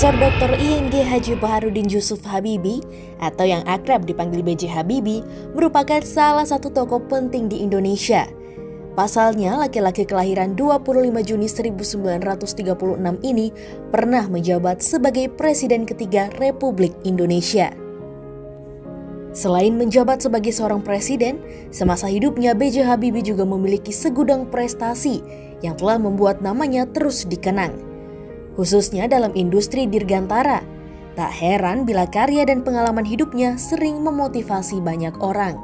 Profesor Dr. ING Haji Baharudin Yusuf Habibie atau yang akrab dipanggil B.J. Habibie merupakan salah satu tokoh penting di Indonesia. Pasalnya, laki-laki kelahiran 25 Juni 1936 ini pernah menjabat sebagai Presiden ketiga Republik Indonesia. Selain menjabat sebagai seorang presiden, semasa hidupnya B.J. Habibie juga memiliki segudang prestasi yang telah membuat namanya terus dikenang, khususnya dalam industri dirgantara. Tak heran bila karya dan pengalaman hidupnya sering memotivasi banyak orang.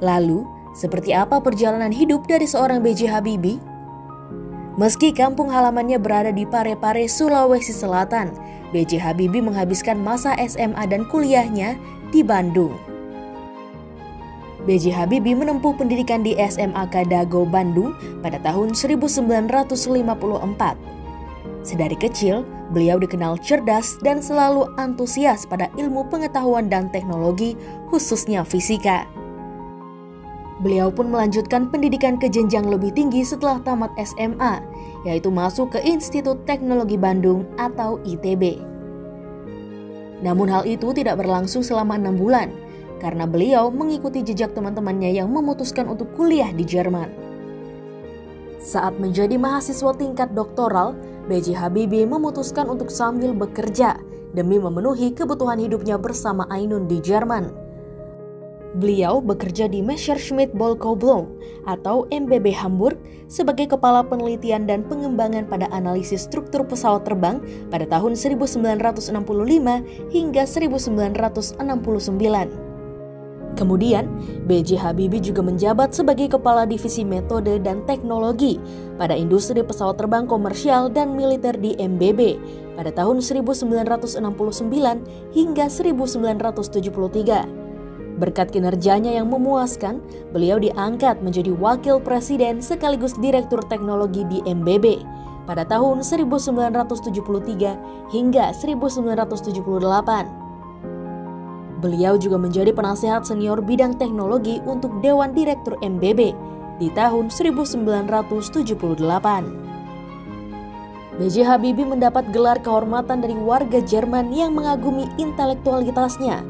Lalu, seperti apa perjalanan hidup dari seorang B.J. Habibie? Meski kampung halamannya berada di Parepare, Sulawesi Selatan, B.J. Habibie menghabiskan masa SMA dan kuliahnya di Bandung. B.J. Habibie menempuh pendidikan di SMAK Dago, Bandung pada tahun 1954. Sedari kecil, beliau dikenal cerdas dan selalu antusias pada ilmu pengetahuan dan teknologi, khususnya fisika. Beliau pun melanjutkan pendidikan ke jenjang lebih tinggi setelah tamat SMA, yaitu masuk ke Institut Teknologi Bandung atau ITB. Namun hal itu tidak berlangsung selama 6 bulan, karena beliau mengikuti jejak teman-temannya yang memutuskan untuk kuliah di Jerman. Saat menjadi mahasiswa tingkat doktoral, B.J. Habibie memutuskan untuk sambil bekerja demi memenuhi kebutuhan hidupnya bersama Ainun di Jerman. Beliau bekerja di Messerschmitt Bölkow Blohm atau MBB Hamburg sebagai kepala penelitian dan pengembangan pada analisis struktur pesawat terbang pada tahun 1965 hingga 1969. Kemudian, B.J. Habibie juga menjabat sebagai Kepala Divisi Metode dan Teknologi pada industri pesawat terbang komersial dan militer di MBB pada tahun 1969 hingga 1973. Berkat kinerjanya yang memuaskan, beliau diangkat menjadi Wakil Presiden sekaligus Direktur Teknologi di MBB pada tahun 1973 hingga 1978. Beliau juga menjadi penasehat senior bidang teknologi untuk Dewan Direktur MBB di tahun 1978. B.J. Habibie mendapat gelar kehormatan dari warga Jerman yang mengagumi intelektualitasnya.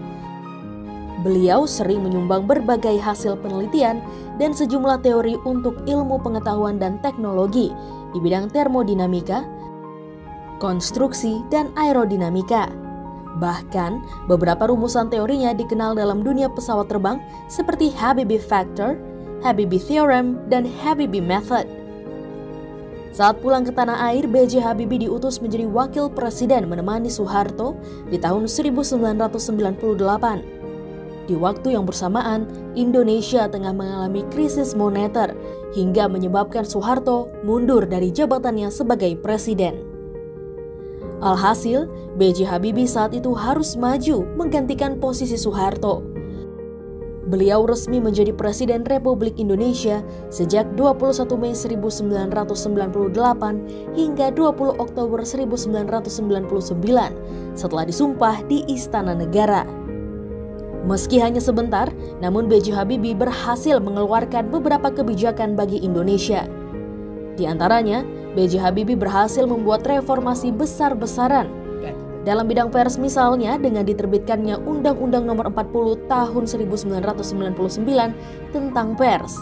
Beliau sering menyumbang berbagai hasil penelitian dan sejumlah teori untuk ilmu pengetahuan dan teknologi di bidang termodinamika, konstruksi, dan aerodinamika. Bahkan, beberapa rumusan teorinya dikenal dalam dunia pesawat terbang seperti Habibie Factor, Habibie Theorem, dan Habibie Method. Saat pulang ke tanah air, B.J. Habibie diutus menjadi wakil presiden menemani Soeharto di tahun 1998. Di waktu yang bersamaan, Indonesia tengah mengalami krisis moneter hingga menyebabkan Soeharto mundur dari jabatannya sebagai presiden. Alhasil, B.J. Habibie saat itu harus maju menggantikan posisi Soeharto. Beliau resmi menjadi Presiden Republik Indonesia sejak 21 Mei 1998 hingga 20 Oktober 1999 setelah disumpah di Istana Negara. Meski hanya sebentar, namun B.J. Habibie berhasil mengeluarkan beberapa kebijakan bagi Indonesia. Di antaranya, B.J. Habibie berhasil membuat reformasi besar-besaran. Dalam bidang pers misalnya dengan diterbitkannya Undang-Undang Nomor 40 Tahun 1999 tentang pers.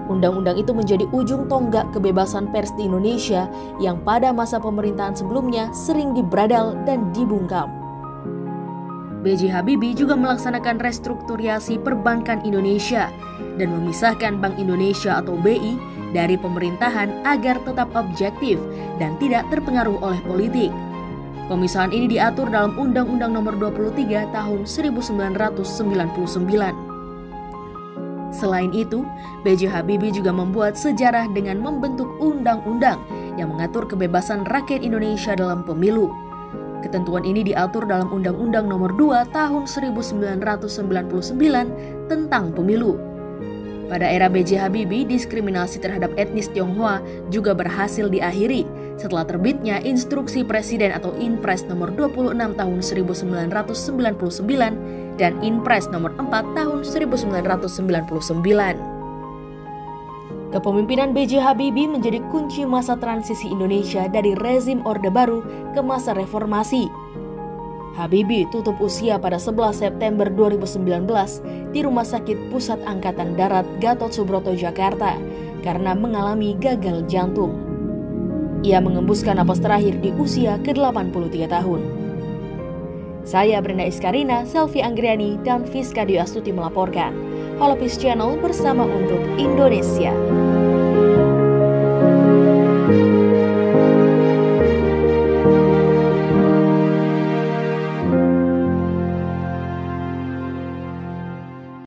Undang-undang itu menjadi ujung tonggak kebebasan pers di Indonesia yang pada masa pemerintahan sebelumnya sering dibradal dan dibungkam. B.J. Habibie juga melaksanakan restrukturisasi perbankan Indonesia dan memisahkan Bank Indonesia atau BI dari pemerintahan agar tetap objektif dan tidak terpengaruh oleh politik. Pemisahan ini diatur dalam Undang-Undang Nomor 23 Tahun 1999. Selain itu, B.J. Habibie juga membuat sejarah dengan membentuk undang-undang yang mengatur kebebasan rakyat Indonesia dalam pemilu. Ketentuan ini diatur dalam Undang-Undang Nomor 2 Tahun 1999 tentang pemilu. Pada era B.J. Habibie, diskriminasi terhadap etnis Tionghoa juga berhasil diakhiri setelah terbitnya Instruksi Presiden atau Inpres Nomor 26 Tahun 1999 dan Inpres Nomor 4 Tahun 1999. Kepemimpinan B.J. Habibie menjadi kunci masa transisi Indonesia dari rezim Orde Baru ke masa reformasi. Habibie tutup usia pada 11 September 2019 di Rumah Sakit Pusat Angkatan Darat Gatot Subroto, Jakarta karena mengalami gagal jantung. Ia mengembuskan napas terakhir di usia ke-83 tahun. Saya Brenda Iskarina, Selvi Anggriani, dan Fiska Dwi Astuti melaporkan. Holopis Channel bersama untuk Indonesia.